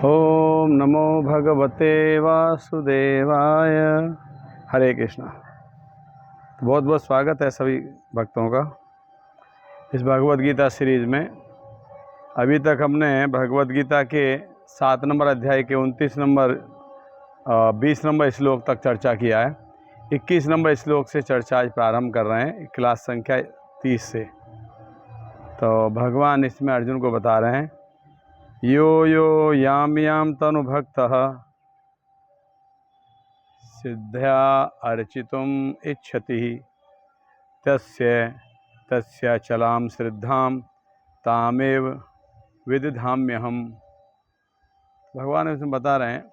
ओम नमो भगवते वासुदेवाय। हरे कृष्णा। बहुत बहुत स्वागत है सभी भक्तों का इस भगवद गीता सीरीज में। अभी तक हमने भगवद गीता के 7 नंबर अध्याय के 29 नंबर 20 नंबर श्लोक तक चर्चा किया है। 21 नंबर श्लोक से चर्चा आज प्रारंभ कर रहे हैं, क्लास संख्या 30 से। तो भगवान इसमें अर्जुन को बता रहे हैं, यो यो याम याम तनु भक्तः सिद्ध्या अर्चितुम इच्छति तस्य तस्य चलाम श्रद्धाम तामेव विदधाम्यहम्। भगवान इसमें बता रहे हैं,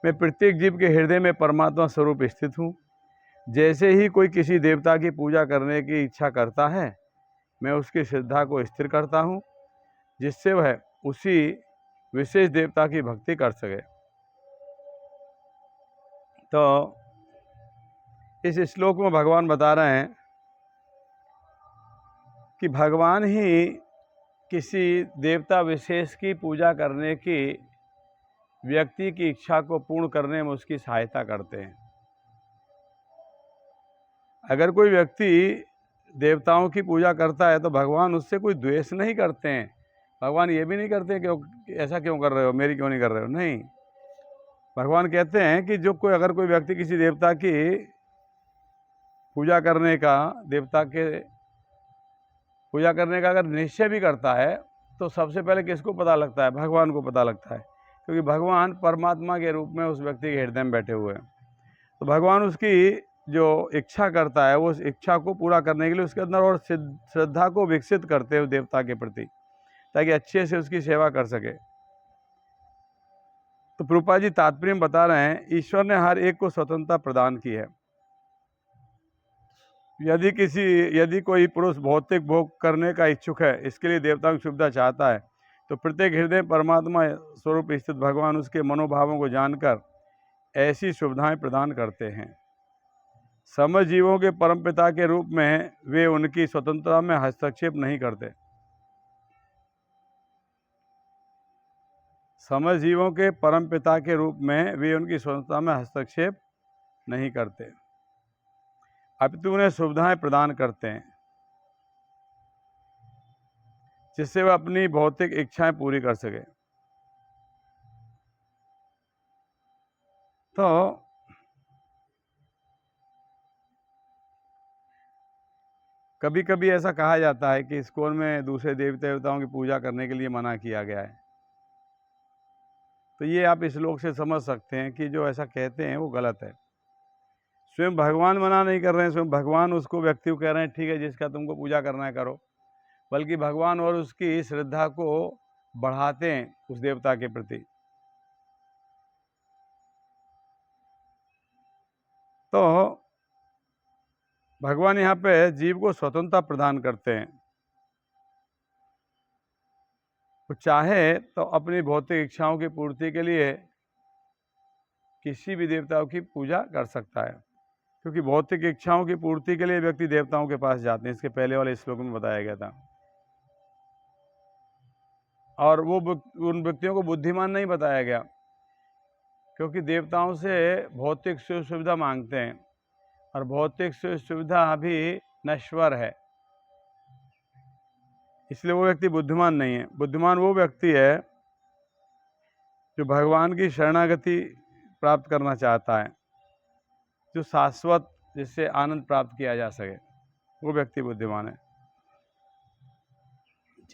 मैं प्रत्येक जीव के हृदय में परमात्मा स्वरूप स्थित हूँ। जैसे ही कोई किसी देवता की पूजा करने की इच्छा करता है, मैं उसकी श्रद्धा को स्थिर करता हूँ, जिससे वह उसी विशेष देवता की भक्ति कर सके। तो इस श्लोक में भगवान बता रहे हैं कि भगवान ही किसी देवता विशेष की पूजा करने की व्यक्ति की इच्छा को पूर्ण करने में उसकी सहायता करते हैं। अगर कोई व्यक्ति देवताओं की पूजा करता है तो भगवान उससे कोई द्वेष नहीं करते हैं। भगवान ये भी नहीं करते कि ऐसा क्यों कर रहे हो, मेरी क्यों नहीं कर रहे हो। नहीं, भगवान कहते हैं कि जो कोई अगर कोई व्यक्ति किसी देवता की पूजा करने का अगर निश्चय भी करता है तो सबसे पहले किसको पता लगता है? भगवान को पता लगता है, क्योंकि भगवान परमात्मा के रूप में उस व्यक्ति के हृदय में बैठे हुए हैं। तो भगवान उसकी जो इच्छा करता है वो उस इच्छा को पूरा करने के लिए उसके अंदर और श्रद्धा को विकसित करते हैं देवता के प्रति, ताकि अच्छे से उसकी सेवा कर सके। तो प्रभुपाद जी तात्पर्य में बता रहे हैं, ईश्वर ने हर एक को स्वतंत्रता प्रदान की है। यदि कोई पुरुष भौतिक भोग करने का इच्छुक है, इसके लिए देवताओं की सुविधा चाहता है, तो प्रत्येक हृदय परमात्मा स्वरूप स्थित भगवान उसके मनोभावों को जानकर ऐसी सुविधाएं प्रदान करते हैं। समस्त जीवों के परमपिता के रूप में वे उनकी स्वतंत्रता में हस्तक्षेप नहीं करते। समस्त जीवों के परमपिता के रूप में वे उनकी स्वतंत्रता में हस्तक्षेप नहीं करते, अपितु उन्हें सुविधाएं प्रदान करते हैं जिससे वह अपनी भौतिक इच्छाएं पूरी कर सके। तो कभी कभी ऐसा कहा जाता है कि इस्कॉन में दूसरे देवताओं की पूजा करने के लिए मना किया गया है। तो ये आप इस श्लोक से समझ सकते हैं कि जो ऐसा कहते हैं वो गलत है। स्वयं भगवान मना नहीं कर रहे हैं, स्वयं भगवान उसको व्यक्ति को कह रहे हैं, ठीक है जिसका तुमको पूजा करना है करो, बल्कि भगवान और उसकी श्रद्धा को बढ़ाते हैं उस देवता के प्रति। तो भगवान यहाँ पे जीव को स्वतंत्रता प्रदान करते हैं। वो चाहे तो अपनी भौतिक इच्छाओं की पूर्ति के लिए किसी भी देवताओं की पूजा कर सकता है, क्योंकि भौतिक इच्छाओं की पूर्ति के लिए व्यक्ति देवताओं के पास जाते हैं। इसके पहले वाले श्लोक में बताया गया था। और वो उन व्यक्तियों को बुद्धिमान नहीं बताया गया, क्योंकि देवताओं से भौतिक सुख सुविधा मांगते हैं और भौतिक सुख सुविधा भी नश्वर है, इसलिए वो व्यक्ति बुद्धिमान नहीं है। बुद्धिमान वो व्यक्ति है जो भगवान की शरणागति प्राप्त करना चाहता है, जो शाश्वत जिससे आनंद प्राप्त किया जा सके, वो व्यक्ति बुद्धिमान है।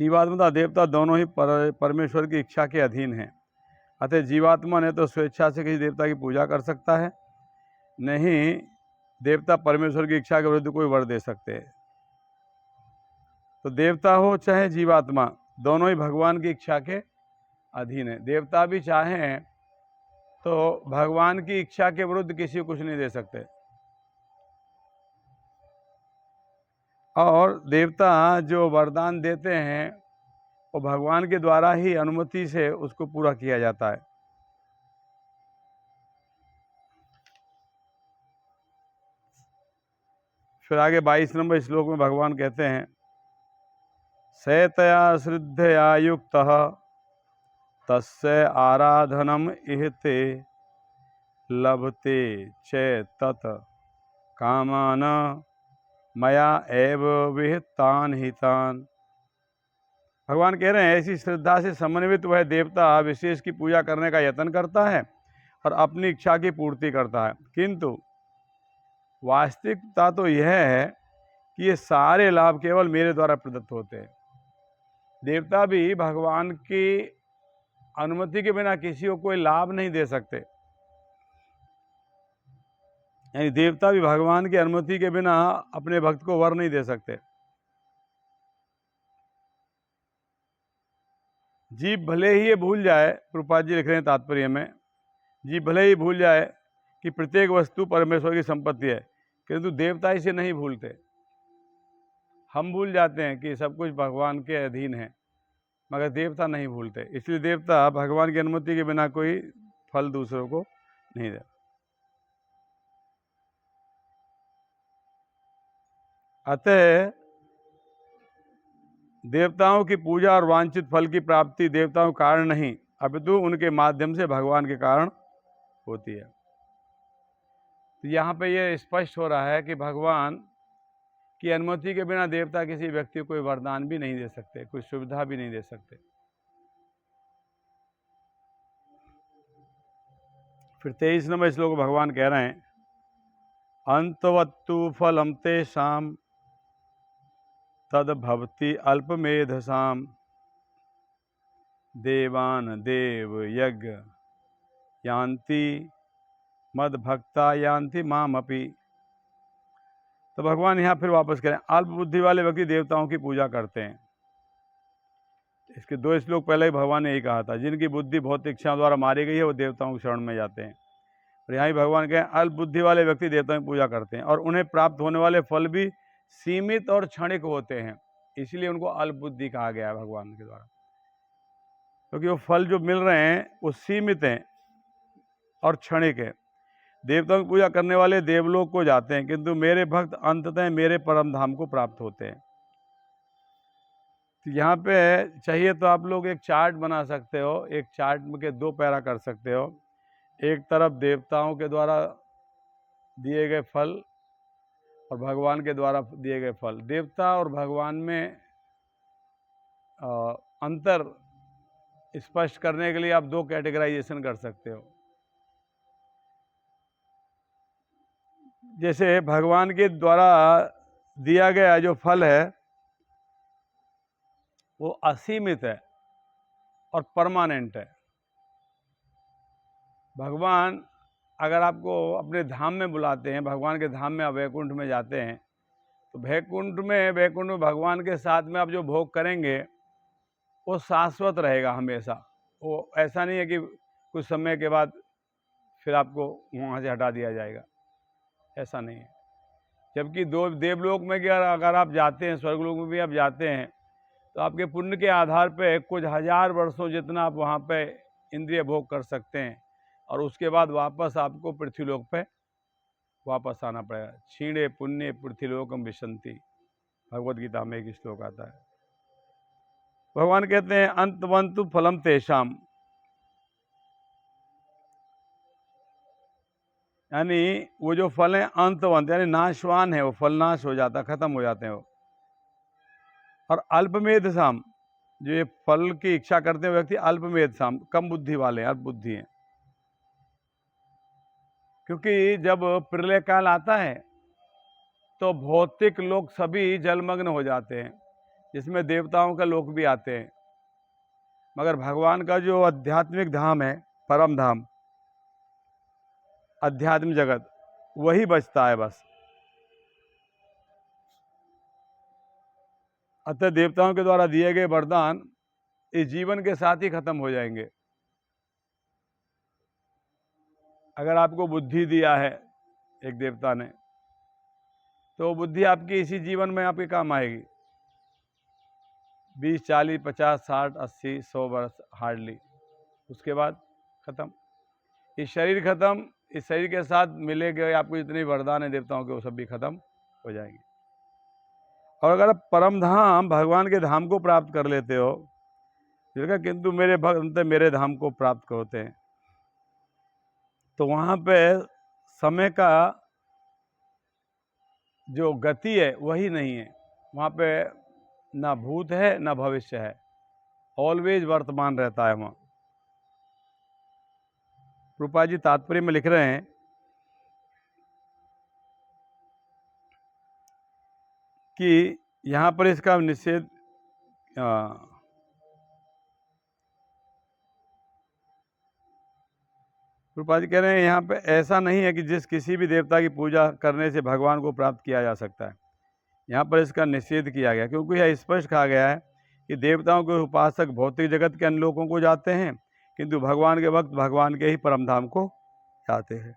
जीवात्मा तथा देवता दोनों ही परमेश्वर की इच्छा के अधीन हैं। अतः जीवात्मा ने तो स्वेच्छा से किसी देवता की पूजा कर सकता है, नहीं देवता परमेश्वर की इच्छा के विरुद्ध कोई वर दे सकते हैं। तो देवता हो चाहे जीवात्मा, दोनों ही भगवान की इच्छा के अधीन है। देवता भी चाहें तो भगवान की इच्छा के विरुद्ध किसी को कुछ नहीं दे सकते, और देवता जो वरदान देते हैं वो भगवान के द्वारा ही अनुमति से उसको पूरा किया जाता है। फिर आगे 22 नंबर श्लोक में भगवान कहते हैं, सैतया श्रद्धया युक्तः तस्य आराधनम इहते लभते च तत् कामान मया एव विहितान हितान। भगवान कह रहे हैं ऐसी श्रद्धा से समन्वित वह देवता विशेष की पूजा करने का यत्न करता है और अपनी इच्छा की पूर्ति करता है, किंतु वास्तविकता तो यह है कि ये सारे लाभ केवल मेरे द्वारा प्रदत्त होते हैं। देवता भी भगवान की अनुमति के बिना किसी को कोई लाभ नहीं दे सकते, यानी देवता भी भगवान की अनुमति के बिना अपने भक्त को वर नहीं दे सकते। जीव भले ही ये भूल जाए, प्रभुपाद जी लिख रहे हैं तात्पर्य में, जीव भले ही भूल जाए कि प्रत्येक वस्तु परमेश्वर की संपत्ति है, किंतु देवता इसे नहीं भूलते। हम भूल जाते हैं कि सब कुछ भगवान के अधीन है, मगर देवता नहीं भूलते। इसलिए देवता भगवान की अनुमति के बिना कोई फल दूसरों को नहीं देता। अतः देवताओं की पूजा और वांछित फल की प्राप्ति देवताओं के कारण नहीं, अपितु उनके माध्यम से भगवान के कारण होती है। तो यहाँ पे ये स्पष्ट हो रहा है कि भगवान की अनुमति के बिना देवता किसी व्यक्ति को कोई वरदान भी नहीं दे सकते, कोई सुविधा भी नहीं दे सकते। फिर 23 नंबर श्लोक भगवान कह रहे हैं, अंतवत्तु फलम तेषाम तद भवति अल्पमेधसाम देवान देव यज्ञ यान्ति मद भक्ता यान्ति मामपि। तो भगवान यहाँ फिर वापस करें, अल्प बुद्धि वाले व्यक्ति देवताओं की पूजा करते हैं। इसके 2 श्लोक पहले ही भगवान ने यही कहा था, जिनकी बुद्धि भौतिक इच्छाओं द्वारा मारी गई है वो देवताओं के शरण में जाते हैं। और यहाँ ही भगवान कहें अल्प बुद्धि वाले व्यक्ति देवताओं की पूजा करते हैं और उन्हें प्राप्त होने वाले फल भी सीमित और क्षणिक होते हैं, इसलिए उनको अल्प बुद्धि कहा गया है भगवान के द्वारा, क्योंकि वो फल जो मिल रहे हैं वो सीमित हैं और क्षणिक है। देवताओं की पूजा करने वाले देवलोक को जाते हैं, किंतु मेरे भक्त अंततः मेरे परम धाम को प्राप्त होते हैं। तो यहाँ पे चाहिए तो आप लोग एक चार्ट बना सकते हो, एक चार्ट में के 2 पैरा कर सकते हो। एक तरफ देवताओं के द्वारा दिए गए फल और भगवान के द्वारा दिए गए फल। देवता और भगवान में अंतर स्पष्ट करने के लिए आप 2 कैटेगराइजेशन कर सकते हो। जैसे भगवान के द्वारा दिया गया जो फल है वो असीमित है और परमानेंट है। भगवान अगर आपको अपने धाम में बुलाते हैं, भगवान के धाम में आप वैकुंठ में जाते हैं, तो वैकुंठ में भगवान के साथ में आप जो भोग करेंगे वो शाश्वत रहेगा हमेशा। वो ऐसा नहीं है कि कुछ समय के बाद फिर आपको वहाँ से हटा दिया जाएगा, ऐसा नहीं है। जबकि 2 देवलोक में अगर आप जाते हैं, स्वर्गलोक में भी आप जाते हैं, तो आपके पुण्य के आधार पे कुछ हजार वर्षों जितना आप वहाँ पे इंद्रिय भोग कर सकते हैं और उसके बाद वापस आपको पृथ्वीलोक पे वापस आना पड़ेगा। क्षीणे पुण्य पृथ्वीलोकम विशंति, भगवद गीता में एक श्लोक आता है। भगवान कहते हैं अंतवंतु फलम तेषाम, यानी वो जो फल है अंतवंत यानी नाशवान है, वो फल नाश हो जाता, खत्म हो जाते हैं वो। और अल्पमेध साम, जो ये फल की इच्छा करते हैं व्यक्ति अल्पमेध साम, कम बुद्धि वाले हैं, अल्प बुद्धि हैं। क्योंकि जब प्रलय काल आता है तो भौतिक लोग सभी जलमग्न हो जाते हैं, जिसमें देवताओं का लोक भी आते हैं, मगर भगवान का जो आध्यात्मिक धाम है, परम धाम, अध्यात्म जगत, वही बचता है बस। अतः देवताओं के द्वारा दिए गए वरदान इस जीवन के साथ ही खत्म हो जाएंगे। अगर आपको बुद्धि दिया है एक देवता ने, तो बुद्धि आपकी इसी जीवन में आपके काम आएगी। 20, 40, 50, 60, 80, 100 वर्ष हार्डली, उसके बाद खत्म। ये शरीर खत्म, इस शरीर के साथ मिले गए आपको जितने वरदान है देवताओं के, वो सब भी खत्म हो जाएंगे। और अगर आप परम धाम भगवान के धाम को प्राप्त कर लेते हो, देखा, किंतु मेरे भक्त मेरे धाम को प्राप्त होते हैं। तो वहाँ पे समय का जो गति है वही नहीं है, वहाँ पे ना भूत है ना भविष्य है, ऑलवेज वर्तमान रहता है वहाँ। रूपा जी तात्पर्य में लिख रहे हैं कि यहाँ पर इसका निषेध रूपा जी कह रहे हैं यहाँ पे ऐसा नहीं है कि जिस किसी भी देवता की पूजा करने से भगवान को प्राप्त किया जा सकता है। यहाँ पर इसका निषेध किया गया, क्योंकि यह स्पष्ट कहा गया है कि देवताओं के उपासक भौतिक जगत के अन्य लोगों को जाते हैं, किंतु भगवान के भक्त भगवान के ही परम धाम को जाते हैं।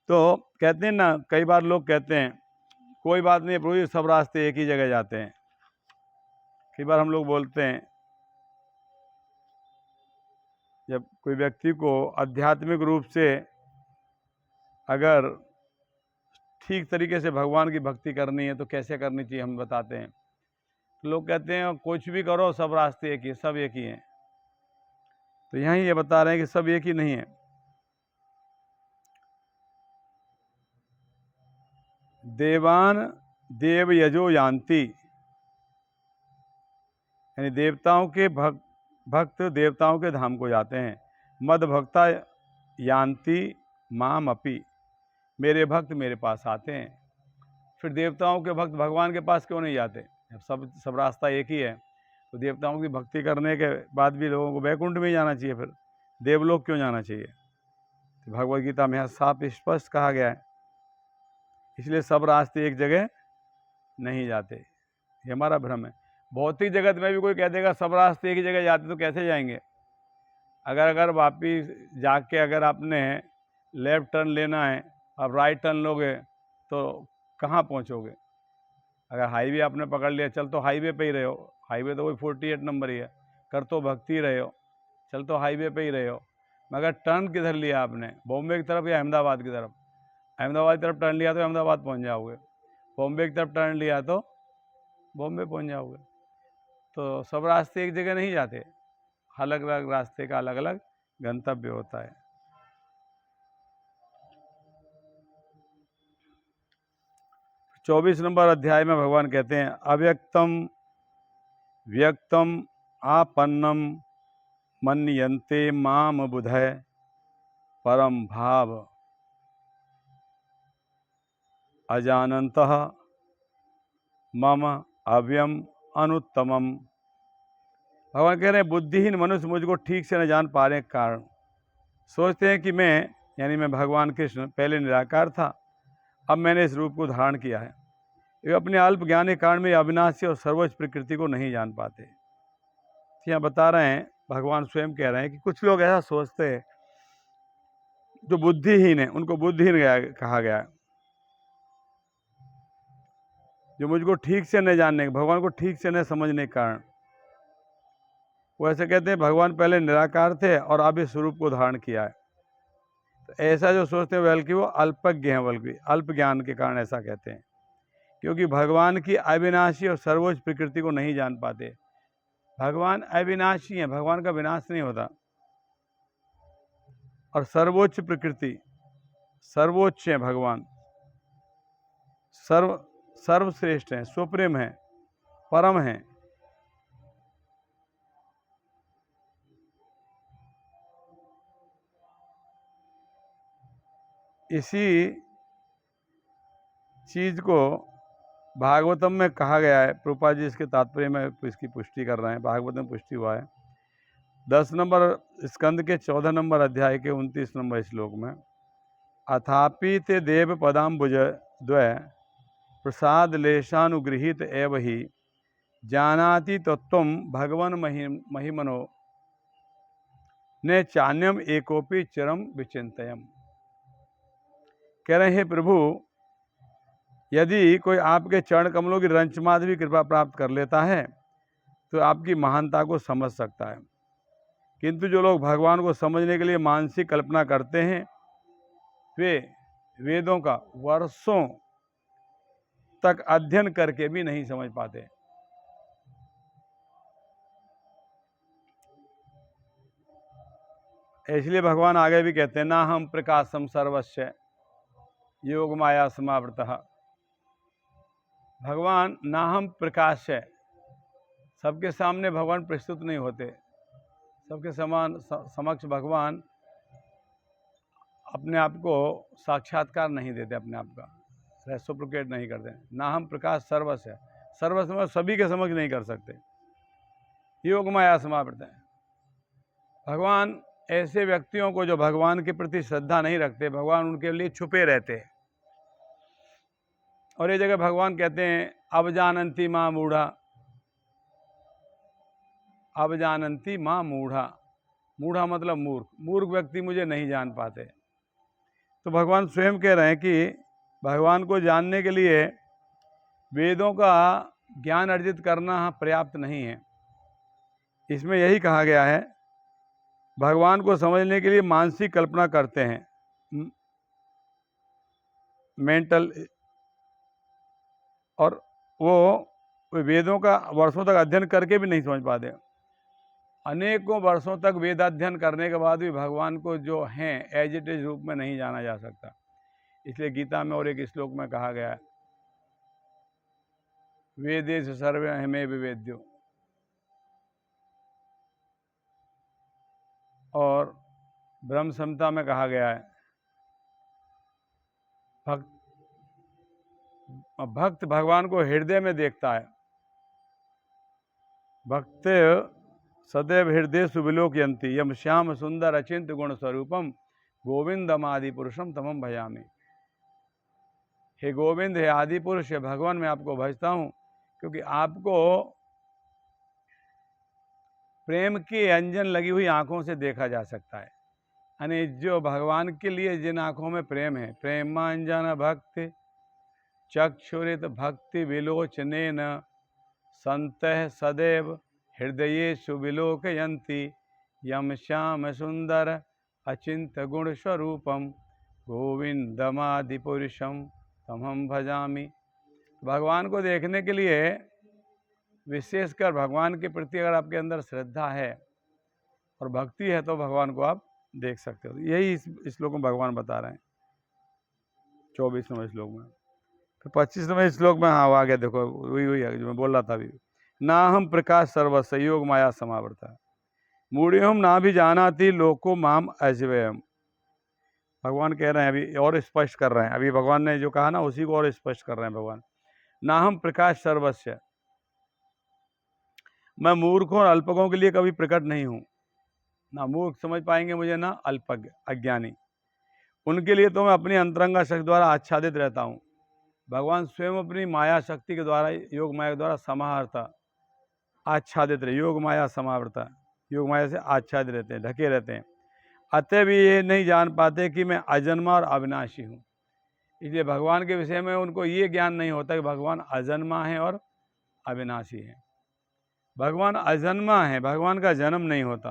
तो कहते हैं ना, कई बार लोग कहते हैं कोई बात नहीं प्रभु जी, सब रास्ते एक ही जगह जाते हैं। कई बार हम लोग बोलते हैं, जब कोई व्यक्ति को आध्यात्मिक रूप से अगर ठीक तरीके से भगवान की भक्ति करनी है तो कैसे करनी चाहिए हम बताते हैं। तो लोग कहते हैं कुछ भी करो सब रास्ते एक ही, सब एक ही हैं। तो यहाँ ये बता रहे हैं कि सब एक ही नहीं है। देवान देव यजो यान्ति, यानी देवताओं के भक्त देवताओं के धाम को जाते हैं। मद भक्ता यान्ति माम अपि, मेरे भक्त मेरे पास आते हैं। फिर देवताओं के भक्त भगवान के पास क्यों नहीं जाते? सब रास्ता एक ही है, तो देवताओं की भक्ति करने के बाद भी लोगों को वैकुंठ में ही जाना चाहिए, फिर देवलोक क्यों जाना चाहिए? तो भगवद गीता में यहाँ साफ स्पष्ट कहा गया है। इसलिए सब रास्ते एक जगह नहीं जाते, ये हमारा भ्रम है। भौतिक जगत में भी कोई कह देगा सब रास्ते एक ही जगह जाते, तो कैसे जाएंगे? अगर वापिस जाके अगर आपने लेफ्ट टर्न लेना है, अब राइट टर्न लोगे तो कहाँ पहुँचोगे? अगर हाईवे आपने पकड़ लिया, चल तो हाईवे पे ही रहे हो, हाईवे तो वही 48 नंबर ही है, कर तो भक्ति रहे हो, चल तो हाईवे पे ही रहे हो, मगर टर्न किधर लिया आपने? बॉम्बे की तरफ या अहमदाबाद की तरफ? अहमदाबाद की तरफ टर्न लिया तो अहमदाबाद पहुंच जाओगे, बॉम्बे की तरफ टर्न लिया तो बॉम्बे पहुंच जाओगे। तो सब रास्ते एक जगह नहीं जाते, अलग अलग रास्ते का अलग अलग गंतव्य होता है। चौबीस नंबर अध्याय में भगवान कहते हैं, अव्यक्तम व्यक्तम आपन्नम मन्यन्ते माम बुधय परम भाव अजानन्तः मम अव्यम अनुत्तमम। भगवान कह रहे हैं बुद्धिहीन मनुष्य मुझको ठीक से न जान पा रहे कारण सोचते हैं कि मैं, यानी मैं भगवान कृष्ण पहले निराकार था, अब मैंने इस रूप को धारण किया है। वे अपने अल्प ज्ञान के कारण में अविनाशी और सर्वोच्च प्रकृति को नहीं जान पाते। यहाँ बता रहे हैं, भगवान स्वयं कह रहे हैं कि कुछ लोग ऐसा सोचते हैं जो बुद्धिहीन है, उनको बुद्धिहीन कहा गया है। जो मुझको ठीक से न जानने, भगवान को ठीक से न समझने के कारण वो ऐसे कहते हैं भगवान पहले निराकार थे और अब इस स्वरूप को धारण किया है। तो ऐसा जो सोचते हैं बल्कि वो अल्पज्ञ हैं, बल्कि अल्प ज्ञान के कारण ऐसा कहते हैं, क्योंकि भगवान की अविनाशी और सर्वोच्च प्रकृति को नहीं जान पाते। भगवान अविनाशी हैं, भगवान का विनाश नहीं होता, और सर्वोच्च प्रकृति, सर्वोच्च है भगवान, सर्वश्रेष्ठ हैं, सुप्रीम हैं, परम हैं। इसी चीज को भागवतम में कहा गया है। प्रभुपाद जी इसके तात्पर्य में इसकी पुष्टि कर रहे हैं, भागवत में पुष्टि हुआ है 10 नंबर स्कंद के 14 नंबर अध्याय के 29 नंबर श्लोक में, अथापि ते देव पदाम्बुज द्वय प्रसाद लेशानुगृहित एव ही जानाति तत्त्वं भगवन महिमनो ने चान्यम एकोपि चिरम विचिंतयम। कह रहे हैं प्रभु, यदि कोई आपके चरण कमलों की रंचमात्र भी कृपा प्राप्त कर लेता है तो आपकी महानता को समझ सकता है, किंतु जो लोग भगवान को समझने के लिए मानसिक कल्पना करते हैं वे वेदों का वर्षों तक अध्ययन करके भी नहीं समझ पाते। इसलिए भगवान आगे भी कहते हैं ना हम प्रकाशम सर्वस्व योग माया समावृतः। भगवान ना हम प्रकाश है, सबके सामने भगवान प्रस्तुत नहीं होते, सबके समक्ष भगवान अपने आप को साक्षात्कार नहीं देते, अपने आप का रेसिप्रोकेट नहीं करते। ना हम प्रकाश सर्वस्व है, सर्वस्व सभी के समक्ष नहीं कर सकते। योग माया समावृत है। भगवान ऐसे व्यक्तियों को जो भगवान के प्रति श्रद्धा नहीं रखते, भगवान उनके लिए छुपे रहते हैं। और ये जगह भगवान कहते हैं अब जानंती माँ मूढ़ा, अब जानंती माँ मूढ़ा। मूढ़ा मतलब मूर्ख, मूर्ख व्यक्ति मुझे नहीं जान पाते। तो भगवान स्वयं कह रहे हैं कि भगवान को जानने के लिए वेदों का ज्ञान अर्जित करना पर्याप्त नहीं है। इसमें यही कहा गया है, भगवान को समझने के लिए मानसिक कल्पना करते हैं, मेंटल, और वो वेदों का वर्षों तक अध्ययन करके भी नहीं समझ पाते। अनेकों वर्षों तक वेदाध्ययन करने के बाद भी भगवान को जो हैं एज इट इज रूप में नहीं जाना जा सकता। इसलिए गीता में और एक श्लोक में कहा गया है, वेदेश सर्वे हमें विवेद्यो। और ब्रह्म संहिता में कहा गया है, भक्त भगवान को हृदय में देखता है। भक्त सदैव हृदय सुविलोकयन्ति यम श्याम सुंदर अचिंत गुण स्वरूपम गोविंदम आदि पुरुषम तमम भजामि। हे गोविंद, हे आदि पुरुष, हे भगवान, मैं आपको भजता हूँ क्योंकि आपको प्रेम की अंजन लगी हुई आंखों से देखा जा सकता है। यानी जो भगवान के लिए जिन आंखों में प्रेम है, प्रेमांजन भक्ति चक्षुरित भक्ति विलोचनेन संतः सदैव हृदयेषु विलोकयन्ति यम श्याम सुंदर अचिंत गुण स्वरूपम गोविंदमादि पुरुषम तमहम भजामि। भगवान को देखने के लिए विशेषकर भगवान के प्रति अगर आपके अंदर श्रद्धा है और भक्ति है तो भगवान को आप देख सकते हो। यही इस श्लोक में भगवान बता रहे हैं 24वें श्लोक में। तो 25वें श्लोक में हाँ आ गया, देखो वही है जो मैं बोल रहा था अभी, ना हम प्रकाश सर्वस्व योग माया समावृता मूढ़ियों ना भी जानाति लोको माम अजवयम। भगवान कह रहे हैं, अभी और स्पष्ट कर रहे हैं, अभी भगवान ने जो कहा ना उसी को और स्पष्ट कर रहे हैं भगवान। ना हम प्रकाश सर्वस्व, मैं मूर्खों और अल्पकों के लिए कभी प्रकट नहीं हूँ। ना मूर्ख समझ पाएंगे मुझे, ना अल्पज्ञ अज्ञानी, उनके लिए तो मैं अपनी अंतरंगा शक्ति द्वारा आच्छादित रहता हूँ। भगवान स्वयं अपनी माया शक्ति के द्वारा, योग माया के द्वारा समाहरता आच्छादित रहे, योग माया समावृता, योग माया से आच्छादित रहते हैं, ढके रहते हैं। अतः भी ये नहीं जान पाते कि मैं अजन्मा और अविनाशी हूँ। इसलिए भगवान के विषय में उनको ये ज्ञान नहीं होता कि भगवान अजन्मा है और अविनाशी है। भगवान अजन्मा है, भगवान का जन्म नहीं होता,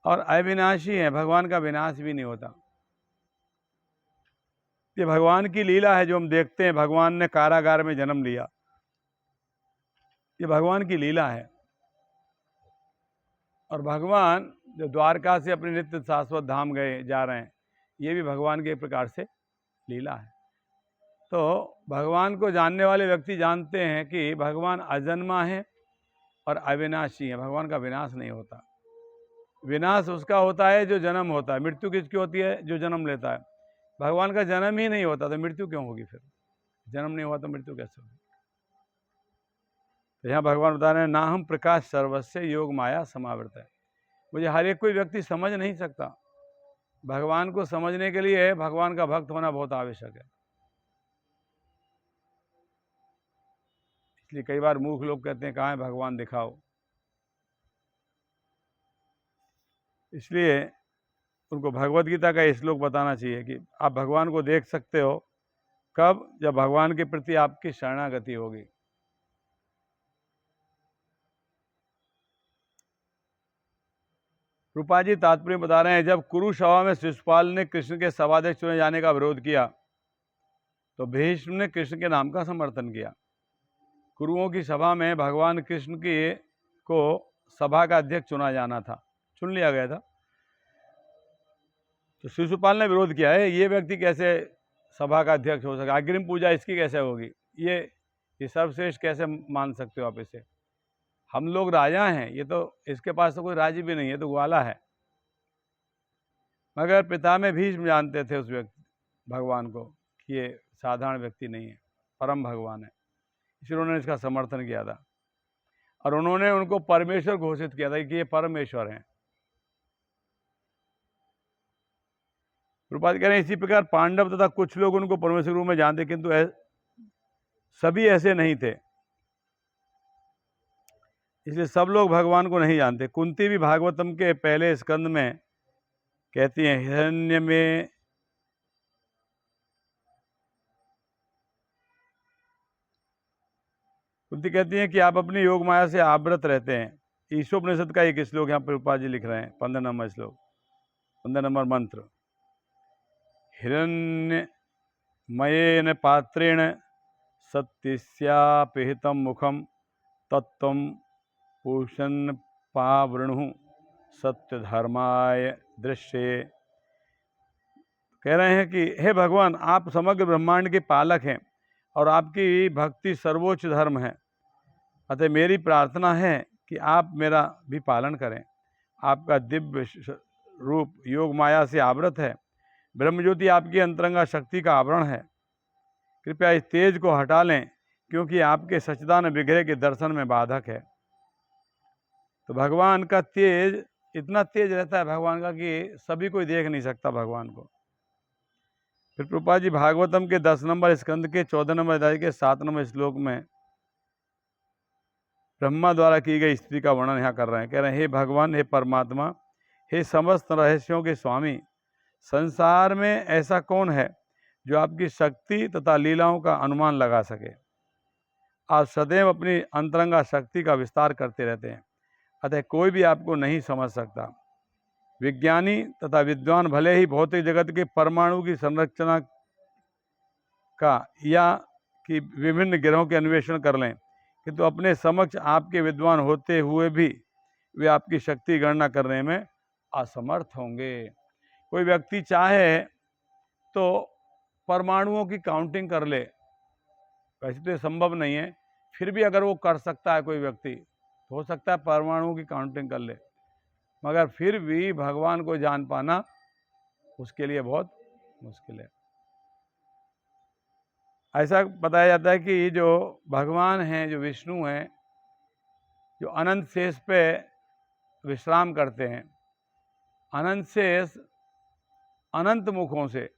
और अविनाशी है, भगवान का विनाश भी नहीं होता। ये भगवान की लीला है जो हम देखते हैं। भगवान ने कारागार में जन्म लिया, ये भगवान की लीला है। और भगवान जो द्वारका से अपने नित्य शाश्वत धाम गए जा रहे हैं, ये भी भगवान के एक प्रकार से लीला है। तो भगवान को जानने वाले व्यक्ति जानते हैं कि भगवान अजन्मा है और अविनाशी है, भगवान का विनाश नहीं होता। विनाश उसका होता है जो जन्म होता है, मृत्यु किसकी होती है? जो जन्म लेता है। भगवान का जन्म ही नहीं होता तो मृत्यु क्यों होगी? फिर जन्म नहीं हुआ तो मृत्यु कैसे होगी? तो यहाँ भगवान बता रहे हैं, ना हम प्रकाश सर्वस्व योग माया समावृत है। मुझे हर एक कोई व्यक्ति समझ नहीं सकता। भगवान को समझने के लिए भगवान का भक्त होना बहुत आवश्यक है। इसलिए कई बार मूर्ख लोग कहते हैं कहाँ है भगवान, दिखाओ। इसलिए उनको भगवत गीता का श्लोक बताना चाहिए कि आप भगवान को देख सकते हो कब? जब भगवान के प्रति आपकी शरणागति होगी। रूपा जी तात्पर्य बता रहे हैं, जब कुरु सभा में शिशुपाल ने कृष्ण के सभाध्यक्ष चुने जाने का विरोध किया तो भीष्म ने कृष्ण के नाम का समर्थन किया। कुरुओं की सभा में भगवान कृष्ण की को सभा का अध्यक्ष चुना जाना था, चुन लिया गया था। तो शिशुपाल ने विरोध किया है, ये व्यक्ति कैसे सभा का अध्यक्ष हो सका, अग्रिम पूजा इसकी कैसे होगी, ये सर्वश्रेष्ठ कैसे मान सकते हो आप इसे, हम लोग राजा हैं, ये तो इसके पास तो कोई राज्य भी नहीं है, तो ग्वाला है। मगर पिता में भीष्म जानते थे उस व्यक्ति भगवान को कि ये साधारण व्यक्ति नहीं है, परम भगवान है, इसलिए उन्होंने इसका समर्थन किया था और उन्होंने उनको परमेश्वर घोषित किया था कि ये परमेश्वर हैं। प्रभुपाद कह रहे हैं इसी प्रकार पांडव तथा कुछ लोग उनको परमेश्वर रूप में जानते, किंतु सभी ऐसे नहीं थे, इसलिए सब लोग भगवान को नहीं जानते। कुंती भी भागवतम के पहले स्कंद में कहती हैं, हिरण्य में कुंती कहती हैं कि आप अपनी योग माया से आवृत रहते हैं। ईशोपनिषद का एक श्लोक यहाँ प्रभुपाद जी लिख रहे हैं, 15 नंबर श्लोक, 15 नंबर मंत्र। हिरण्यमयेन पात्रेण सत्यस्यापिहितं मुखम तत्त्वं पूषन् पावृणु सत्य धर्माय दृश्य। कह रहे हैं कि हे भगवान, आप समग्र ब्रह्मांड के पालक हैं और आपकी भक्ति सर्वोच्च धर्म है, अतः मेरी प्रार्थना है कि आप मेरा भी पालन करें। आपका दिव्य रूप योग माया से आवृत है, ब्रह्मज्योति आपकी अंतरंगा शक्ति का आवरण है। कृपया इस तेज को हटा लें, क्योंकि आपके सच्चिदानंद विग्रह के दर्शन में बाधक है। तो भगवान का तेज इतना तेज रहता है भगवान का कि सभी कोई देख नहीं सकता भगवान को। फिर प्रभुपाद जी भागवतम के 10 नंबर स्कंद के 14 नंबर अध्याय के 7 नंबर श्लोक में ब्रह्मा द्वारा की गई स्थिति का वर्णन यहाँ कर रहे हैं। कह रहे हैं, हे भगवान, हे परमात्मा, हे समस्त रहस्यों के स्वामी, संसार में ऐसा कौन है जो आपकी शक्ति तथा लीलाओं का अनुमान लगा सके। आप सदैव अपनी अंतरंगा शक्ति का विस्तार करते रहते हैं, अतः कोई भी आपको नहीं समझ सकता। विज्ञानी तथा विद्वान भले ही भौतिक जगत के परमाणु की संरचना का या कि विभिन्न ग्रहों के अन्वेषण कर लें, किंतु अपने समक्ष आपके विद्वान होते हुए भी वे आपकी शक्ति गणना करने में असमर्थ होंगे। कोई व्यक्ति चाहे तो परमाणुओं की काउंटिंग कर ले, वैसे तो संभव नहीं है, फिर भी अगर वो कर सकता है कोई व्यक्ति, तो हो सकता है परमाणुओं की काउंटिंग कर ले, मगर फिर भी भगवान को जान पाना उसके लिए बहुत मुश्किल है। ऐसा बताया जाता है कि जो भगवान हैं, जो विष्णु हैं, जो अनंत शेष पे विश्राम करते हैं, अनंत शेष अनंत मुखों से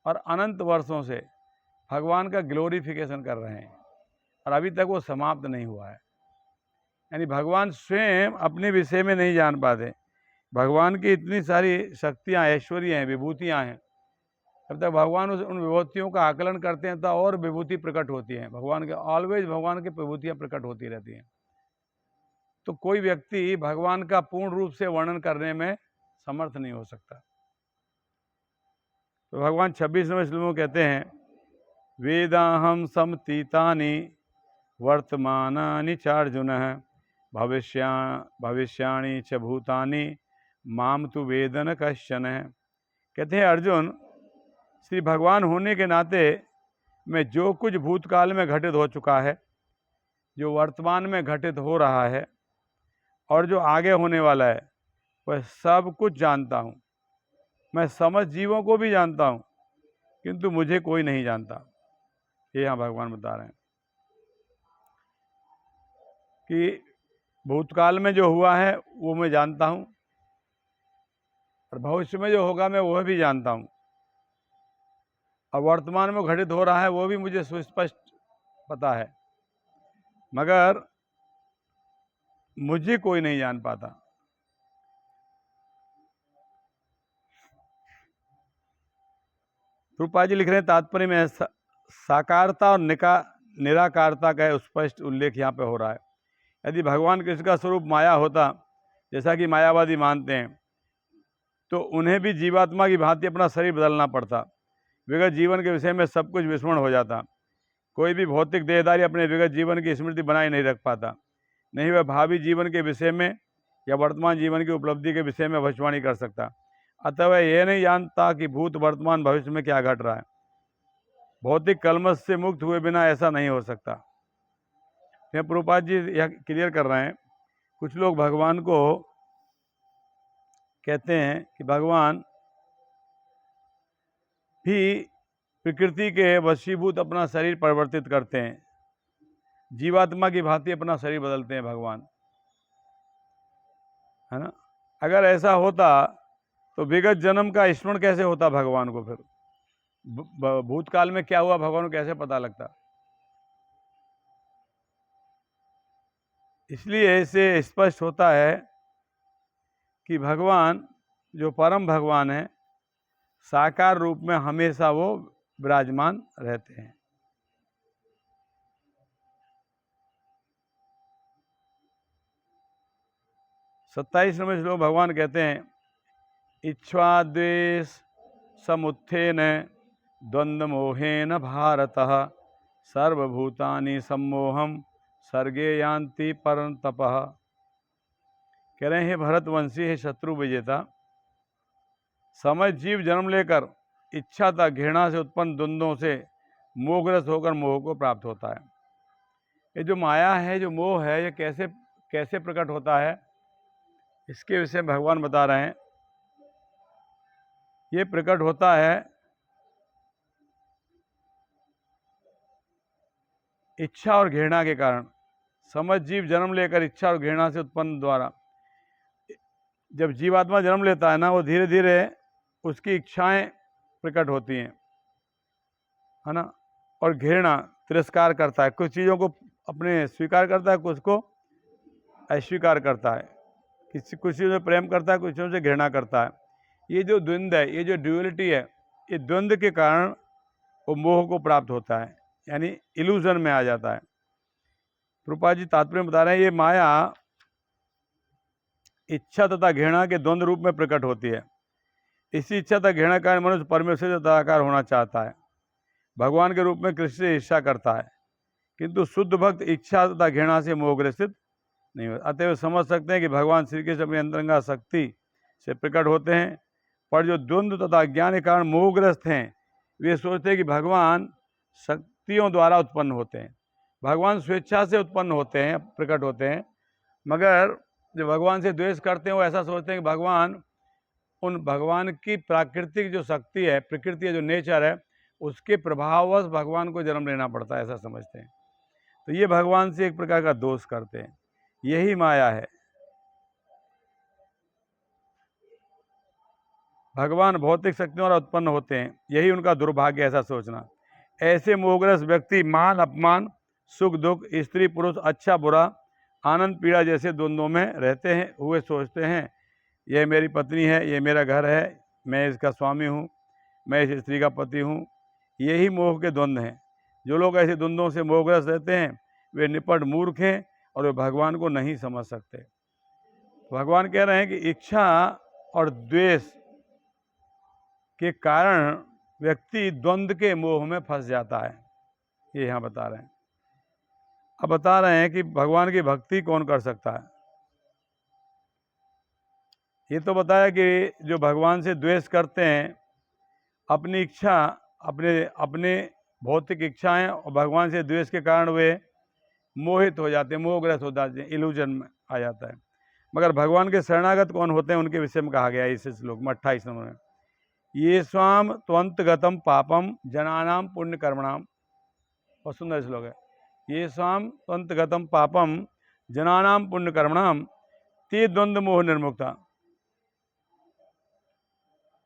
और अनंत वर्षों से भगवान का ग्लोरिफिकेशन कर रहे हैं और अभी तक वो समाप्त नहीं हुआ है। यानी भगवान स्वयं अपने विषय में नहीं जान पाते। भगवान की इतनी सारी शक्तियाँ, ऐश्वर्य हैं, विभूतियाँ हैं, जब तक भगवान उन विभूतियों का आकलन करते हैं तो और विभूति प्रकट होती हैं। भगवान के ऑलवेज भगवान की विभूतियाँ प्रकट होती रहती हैं। तो कोई व्यक्ति भगवान का पूर्ण रूप से वर्णन करने में समर्थ नहीं हो सकता। तो भगवान 26वें श्लोक में कहते हैं, वेदाहम समतीतानि वर्तमानानि चार्जुन भविष्याणि च भूतानि माम तु वेदन कश्चन। कहते हैं, अर्जुन, श्री भगवान होने के नाते मैं जो कुछ भूतकाल में घटित हो चुका है, जो वर्तमान में घटित हो रहा है और जो आगे होने वाला है, वह सब कुछ जानता हूँ। मैं समस्त जीवों को भी जानता हूँ, किंतु मुझे कोई नहीं जानता। ये यहाँ भगवान बता रहे हैं कि भूतकाल में जो हुआ है वो मैं जानता हूँ और भविष्य में जो होगा मैं वह भी जानता हूँ, और वर्तमान में घटित हो रहा है वो भी मुझे सुस्पष्ट पता है, मगर मुझे कोई नहीं जान पाता। प्रभुपाद जी लिख रहे हैं तात्पर्य में साकारता और निराकारता का स्पष्ट उल्लेख यहाँ पे हो रहा है। यदि भगवान कृष्ण का स्वरूप माया होता, जैसा कि मायावादी मानते हैं, तो उन्हें भी जीवात्मा की भांति अपना शरीर बदलना पड़ता। विगत जीवन के विषय में सब कुछ विस्मरण हो जाता। कोई भी भौतिक देहधारी अपने विगत जीवन की स्मृति बनाए नहीं रख पाता, नहीं वह भावी जीवन के विषय में या वर्तमान जीवन की उपलब्धि के विषय में भविष्यवाणी कर सकता, अतः वह यह नहीं जानता कि भूत वर्तमान भविष्य में क्या घट रहा है। भौतिक कलमश से मुक्त हुए बिना ऐसा नहीं हो सकता। प्रभुपाद जी यह क्लियर कर रहे हैं। कुछ लोग भगवान को कहते हैं कि भगवान भी प्रकृति के वशीभूत अपना शरीर परिवर्तित करते हैं, जीवात्मा की भांति अपना शरीर बदलते हैं भगवान, है ना। अगर ऐसा होता तो विगत जन्म का स्मरण कैसे होता भगवान को, फिर भूतकाल में क्या हुआ भगवान को कैसे पता लगता। इसलिए इससे स्पष्ट होता है कि भगवान जो परम भगवान है साकार रूप में हमेशा वो विराजमान रहते हैं। सत्ताईस नंबर श्लोक भगवान कहते हैं, इच्छा द्वेष समुत्थेन द्वंद्व मोहेन भारतः सर्वभूतानि सम्मोहम सर्गे यान्ति परंतपः। कह रहे हैं भरतवंशी है शत्रु विजेता, समय जीव जन्म लेकर इच्छा तथा घृणा से उत्पन्न द्वंद्वों से मोहग्रस्त होकर मोह को प्राप्त होता है। ये जो माया है, जो मोह है, ये कैसे कैसे प्रकट होता है, इसके विषय में भगवान बता रहे हैं। ये प्रकट होता है इच्छा और घृणा के कारण। समझ जीव जन्म लेकर इच्छा और घृणा से उत्पन्न द्वारा, जब जीवात्मा जन्म लेता है ना, वो धीरे धीरे उसकी इच्छाएं प्रकट होती हैं, है ना। और घृणा तिरस्कार करता है, कुछ चीज़ों को अपने स्वीकार करता है, कुछ को अस्वीकार करता है, कुछ चीज़ों से प्रेम करता है, कुछ चीज़ों से घृणा करता है। ये जो द्वंद्व है, ये जो ड्यूअलिटी है, ये द्वंद्व के कारण वो मोह को प्राप्त होता है, यानी इल्यूजन में आ जाता है। प्रभुपाद जी तात्पर्य बता रहे हैं, ये माया इच्छा तथा घृणा के द्वंद्व रूप में प्रकट होती है। इसी इच्छा तथा घृणा कारण मनुष्य परमेश्वर से तदाकार होना चाहता है, भगवान के रूप में कृष्ण से ईर्ष्या करता है, किंतु शुद्ध भक्त इच्छा तथा घृणा से मोहग्रसित नहीं होता। अतएव समझ सकते हैं कि भगवान श्री कृष्ण अपनी अंतरंगा शक्ति से प्रकट होते हैं, पर जो द्वंद्व तथा ज्ञान के कारण मोहग्रस्त हैं वे सोचते हैं कि भगवान शक्तियों द्वारा उत्पन्न होते हैं। भगवान स्वेच्छा से उत्पन्न होते हैं, प्रकट होते हैं, मगर जो भगवान से द्वेष करते हैं वो ऐसा सोचते हैं कि भगवान की प्राकृतिक जो शक्ति है, प्रकृति है, जो नेचर है, उसके प्रभाववश भगवान को जन्म लेना पड़ता है, ऐसा समझते हैं। तो ये भगवान से एक प्रकार का दोष करते हैं, यही माया है। भगवान भौतिक शक्तियों द्वारा उत्पन्न होते हैं, यही उनका दुर्भाग्य, ऐसा सोचना। ऐसे मोहग्रस्त व्यक्ति मान अपमान, सुख दुख, स्त्री पुरुष, अच्छा बुरा, आनंद पीड़ा जैसे द्वंद्वों में रहते हैं हुए सोचते हैं यह मेरी पत्नी है, ये मेरा घर है, मैं इसका स्वामी हूँ, मैं इस स्त्री का पति हूँ। यही मोह के द्वंद्व हैं। जो लोग ऐसे द्वंद्वों से मोहग्रस्त रहते हैं वे निपट मूर्ख हैं और वे भगवान को नहीं समझ सकते। भगवान कह रहे हैं कि इच्छा और द्वेष के कारण व्यक्ति द्वंद्व के मोह में फंस जाता है, ये यहाँ बता रहे हैं। अब बता रहे हैं कि भगवान की भक्ति कौन कर सकता है। ये तो बताया कि जो भगवान से द्वेष करते हैं, अपनी इच्छा, अपने भौतिक इच्छाएं और भगवान से द्वेष के कारण वे मोहित हो जाते हैं, मोहग्रस्त हो जाते हैं, इल्यूजन में आ जाता है। मगर भगवान के शरणागत कौन होते हैं उनके विषय में कहा गया है इस श्लोक में 28 नंबर में, ये स्वाम त्वंतगतम पापम जनानाम पुण्य कर्मणाम। बहुत सुंदर श्लोक है। ये स्वाम त्वंतगतम पापम जनानाम पुण्य कर्मणाम ते द्वंद्व मोह निर्मुक्ता,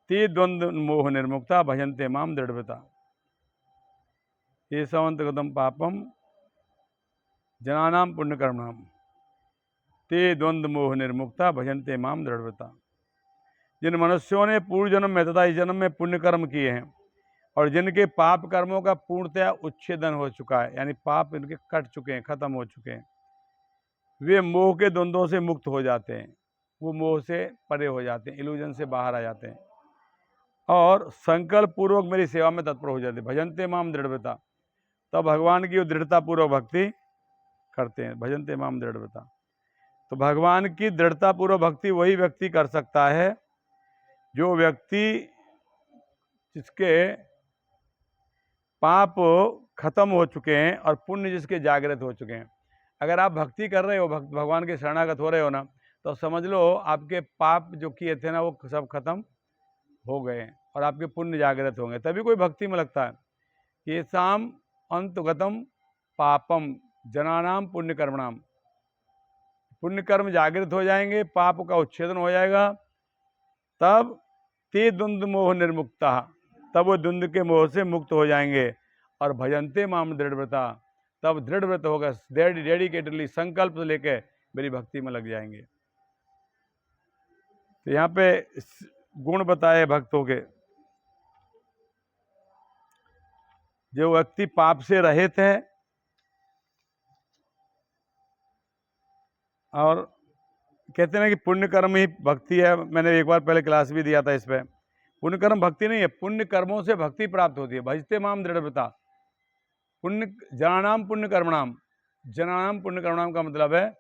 ते द्वंद्व मोह निर्मुक्ता भजन्ते माम दृढ़व्रता। ये स्वांतगतम पापम जनानाम पुण्य कर्मणाम ते द्वंद्व मोह निर्मुक्ता भजन्ते माम दृढ़व्रता। जिन मनुष्यों ने पूर्व जन्म में तथा इस जन्म में पुण्य कर्म किए हैं और जिनके पाप कर्मों का पूर्णतया उच्छेदन हो चुका है, यानी पाप इनके कट चुके हैं, खत्म हो चुके हैं, वे मोह के द्वंद्वों से मुक्त हो जाते हैं, वो मोह से परे हो जाते हैं, इल्यूजन से बाहर आ जाते हैं और संकल्प पूर्वक मेरी सेवा में तत्पर हो जाते हैं। भजन्ते माम दृढ़व्रता, तब भगवान की दृढ़ता पूर्वक भक्ति करते हैं। भजन्ते माम दृढ़व्रता। तो भगवान की दृढ़तापूर्वक भक्ति वही व्यक्ति कर सकता है जो व्यक्ति जिसके पाप खत्म हो चुके हैं और पुण्य जिसके जागृत हो चुके हैं। अगर आप भक्ति कर रहे हो, भगवान के शरणागत हो रहे हो ना, तो समझ लो आपके पाप जो किए थे ना वो सब खत्म हो गए और आपके पुण्य जागृत होंगे, तभी कोई भक्ति में लगता है। ये शाम अंतगतम पापम जनानाम पुण्य कर्मणाम, पुण्य कर्म जागृत हो जाएंगे, पाप का उच्छेदन हो जाएगा, तब ते द्वंद्व मोह निर्मुक्ता, तब वो द्वंद्व के मोह से मुक्त हो जाएंगे। और भजनते माम दृढ़व्रता, तब दृढ़ व्रत होगा, डेडिकेटेडली संकल्प लेके मेरी भक्ति में लग जाएंगे। तो यहाँ पे गुण बताए भक्तों के। जो व्यक्ति पाप से रहित है और कहते हैं ना कि पुण्य कर्म ही भक्ति है। मैंने एक बार पहले क्लास भी दिया था इस पे। पुण्य कर्म भक्ति नहीं है, पुण्य कर्मों से भक्ति प्राप्त होती है। भजते माम दृढ़व्रता, पुण्य जनानाम पुण्य कर्मणाम, जनानाम पुण्य कर्मणाम का मतलब है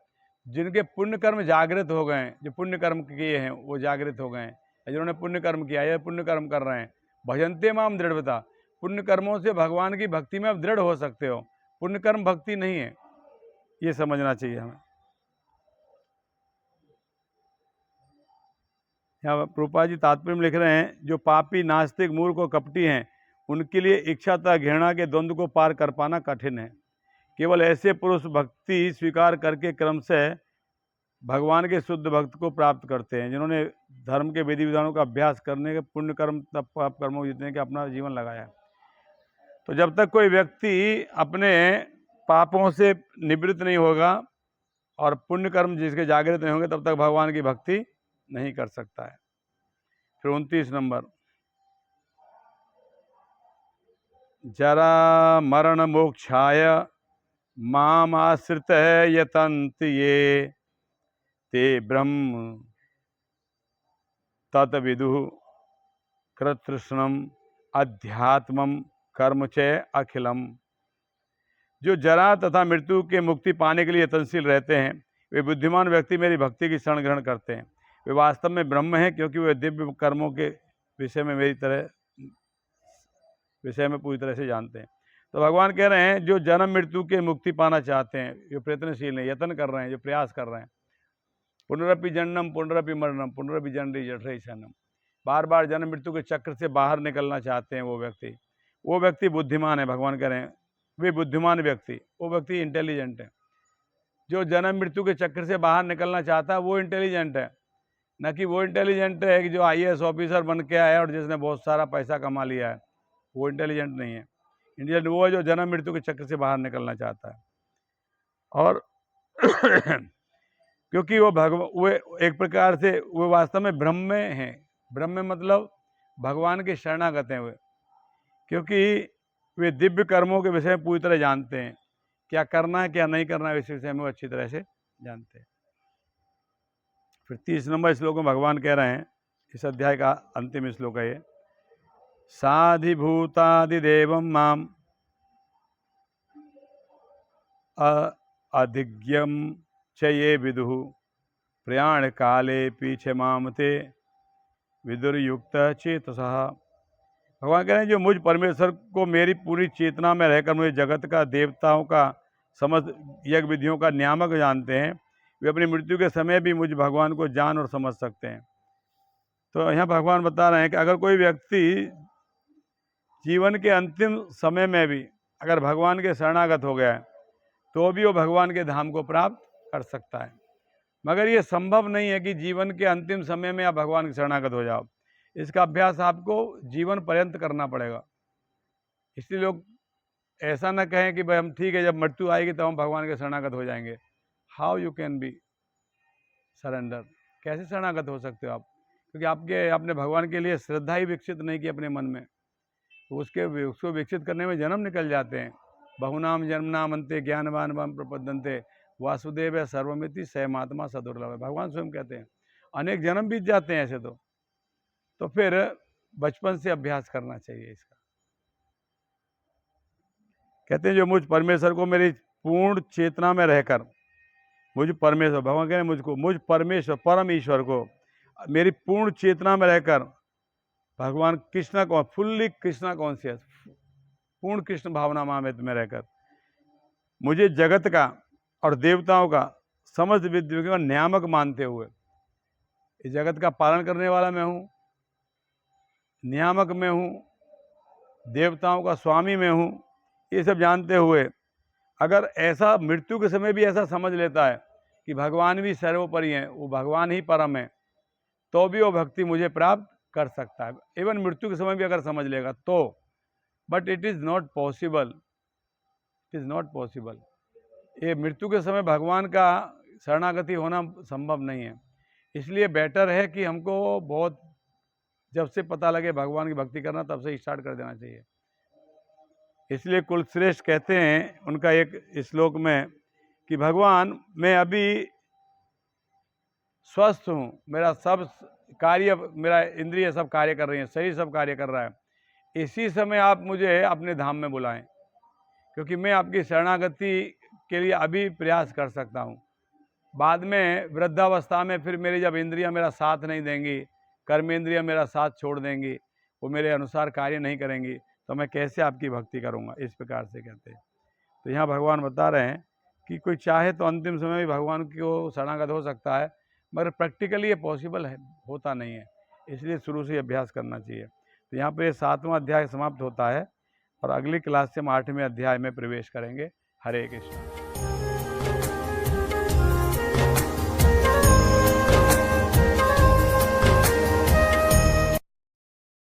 जिनके पुण्य कर्म जागृत हो गए हैं, जो पुण्य कर्म किए हैं वो जागृत हो गए हैं, जिन्होंने पुण्य कर्म किया है पुण्य कर्म कर रहे हैं। भजनते माम दृढ़व्रता, पुण्य कर्मों से भगवान की भक्ति में आप दृढ़ हो सकते हो। पुण्य कर्म भक्ति नहीं है, ये समझना चाहिए हमें। यहाँ प्रभुपाद जी तात्पर्य में लिख रहे हैं, जो पापी नास्तिक मूर्ख और कपटी हैं उनके लिए इच्छा तथा घृणा के द्वंद्व को पार कर पाना कठिन है। केवल ऐसे पुरुष भक्ति स्वीकार करके क्रम से भगवान के शुद्ध भक्त को प्राप्त करते हैं, जिन्होंने धर्म के विधि विधानों का अभ्यास करने के पुण्य कर्म तब पाप कर्मों जितने के अपना जीवन लगाया। तो जब तक कोई व्यक्ति अपने पापों से निवृत्त नहीं होगा और पुण्य कर्म जिसके जागृत नहीं होंगे, तब तक भगवान की भक्ति नहीं कर सकता है। फिर 29 नंबर, जरा मरण मोक्षाय माम आश्रित यतन्त ये ते ब्रह्म तत्विदु कृतृष्णम अध्यात्मम कर्म च अखिलम। जो जरा तथा मृत्यु के मुक्ति पाने के लिए यत्नशील रहते हैं, वे बुद्धिमान व्यक्ति मेरी भक्ति की शरण ग्रहण करते हैं। वे वास्तव में ब्रह्म हैं, क्योंकि वे दिव्य कर्मों के विषय में पूरी तरह से जानते हैं। तो भगवान कह रहे हैं, जो जन्म मृत्यु के मुक्ति पाना चाहते हैं, जो प्रयत्नशील हैं, यत्न कर रहे हैं, जो प्रयास कर रहे हैं, पुनरपि जन्म पुनरपि मरणम पुनरपि जनरी जठरे शनम, बार बार जन्म मृत्यु के चक्र से बाहर निकलना चाहते हैं, वो व्यक्ति बुद्धिमान है। भगवान कह रहे हैं वे बुद्धिमान व्यक्ति, वो व्यक्ति इंटेलिजेंट है। जो जन्म मृत्यु के चक्र से बाहर निकलना चाहता है वो इंटेलिजेंट है, न कि वो इंटेलिजेंट है कि जो IAS ऑफिसर बन के आया और जिसने बहुत सारा पैसा कमा लिया है, वो इंटेलिजेंट नहीं है। इंटेलिजेंट वो है जो जन्म मृत्यु के चक्र से बाहर निकलना चाहता है। और क्योंकि वो एक प्रकार से वो वास्तव में ब्रह्म में हैं। ब्रह्म में मतलब भगवान के शरणागत हैं वे, क्योंकि वे दिव्य कर्मों के विषय में पूरी तरह जानते हैं, क्या करना है क्या नहीं करना है, इस विषय में वो अच्छी तरह से जानते हैं। फिर 30 नंबर श्लोक में भगवान कह रहे हैं, इस अध्याय का अंतिम श्लोक है ये, साधिभूतादिदेवं माम अधिज्ञम च ये विदुः प्रयाण काले पीछे मामते विदुर्युक्त चेतसः। भगवान कह रहे हैं, जो मुझ परमेश्वर को मेरी पूरी चेतना में रहकर मुझे जगत का, देवताओं का, समस्त यज्ञ विधियों का नियामक जानते हैं, वे अपनी मृत्यु के समय भी मुझ भगवान को जान और समझ सकते हैं। तो यहाँ भगवान बता रहे हैं कि अगर कोई व्यक्ति जीवन के अंतिम समय में भी अगर भगवान के शरणागत हो गया है, तो भी वो भगवान के धाम को प्राप्त कर सकता है। मगर ये संभव नहीं है कि जीवन के अंतिम समय में आप भगवान के शरणागत हो जाओ। इसका अभ्यास आपको जीवन पर्यंत करना पड़ेगा। इसलिए लोग ऐसा ना कहें कि भाई हम ठीक है, जब मृत्यु आएगी तब हम भगवान के शरणागत हो जाएंगे। How you can be surrender, कैसे शरणागत हो सकते हो आप? क्योंकि आपने भगवान के लिए श्रद्धा ही विकसित नहीं की अपने मन में। उसको विकसित करने में जन्म निकल जाते हैं। बहुनाम जन्मनाम अंते ज्ञानवान वाम प्रपद्यन्ते वासुदेव सर्वमिति सहमात्मा सदुर्लभ है। भगवान स्वयं कहते हैं अनेक जन्म बीत जाते हैं ऐसे। तो फिर बचपन से अभ्यास करना चाहिए इसका। कहते हैं, जो मुझ परमेश्वर को मेरी पूर्ण चेतना में रहकर मुझ परमेश्वर, भगवान कह रहे हैं मुझको, मुझ परमेश्वर परम ईश्वर को मेरी पूर्ण चेतना में रहकर, भगवान कृष्णा को फुल्ली कृष्णा कॉन्शियस, पूर्ण कृष्ण भावना महामृत में रहकर मुझे जगत का और देवताओं का समस्त विद्युत का नियामक मानते हुए, इस जगत का पालन करने वाला मैं हूँ, नियामक मैं हूँ, देवताओं का स्वामी मैं हूँ, ये सब जानते हुए अगर ऐसा मृत्यु के समय भी ऐसा समझ लेता है कि भगवान भी सर्वोपरि हैं, वो भगवान ही परम है, तो भी वो भक्ति मुझे प्राप्त कर सकता है। इवन मृत्यु के समय भी अगर समझ लेगा तो, but it is not possible, it is not possible. ये मृत्यु के समय भगवान का शरणागति होना संभव नहीं है। इसलिए बेटर है कि हमको बहुत जब से पता लगे भगवान की भक्ति करना, तब से स्टार्ट कर देना चाहिए। इसलिए कुलश्रेष्ठ कहते हैं उनका एक श्लोक में कि भगवान मैं अभी स्वस्थ हूँ, मेरा सब कार्य, मेरा इंद्रिय सब कार्य कर रही हैं, शरीर सब कार्य कर रहा है, इसी समय आप मुझे अपने धाम में बुलाएं, क्योंकि मैं आपकी शरणागति के लिए अभी प्रयास कर सकता हूँ। बाद में वृद्धावस्था में फिर मेरी जब इंद्रियां मेरा साथ नहीं देंगी, कर्मेंद्रियां मेरा साथ छोड़ देंगी, वो मेरे अनुसार कार्य नहीं करेंगी, तो मैं कैसे आपकी भक्ति करूँगा, इस प्रकार से कहते हैं। तो यहाँ भगवान बता रहे हैं कि कोई चाहे तो अंतिम समय में भगवान को शरणागत हो सकता है, मगर प्रैक्टिकली ये पॉसिबल है, होता नहीं है। इसलिए शुरू से अभ्यास करना चाहिए। तो यहाँ पर 7वां अध्याय समाप्त होता है और अगली क्लास से हम 8वें अध्याय में प्रवेश करेंगे। हरे कृष्ण।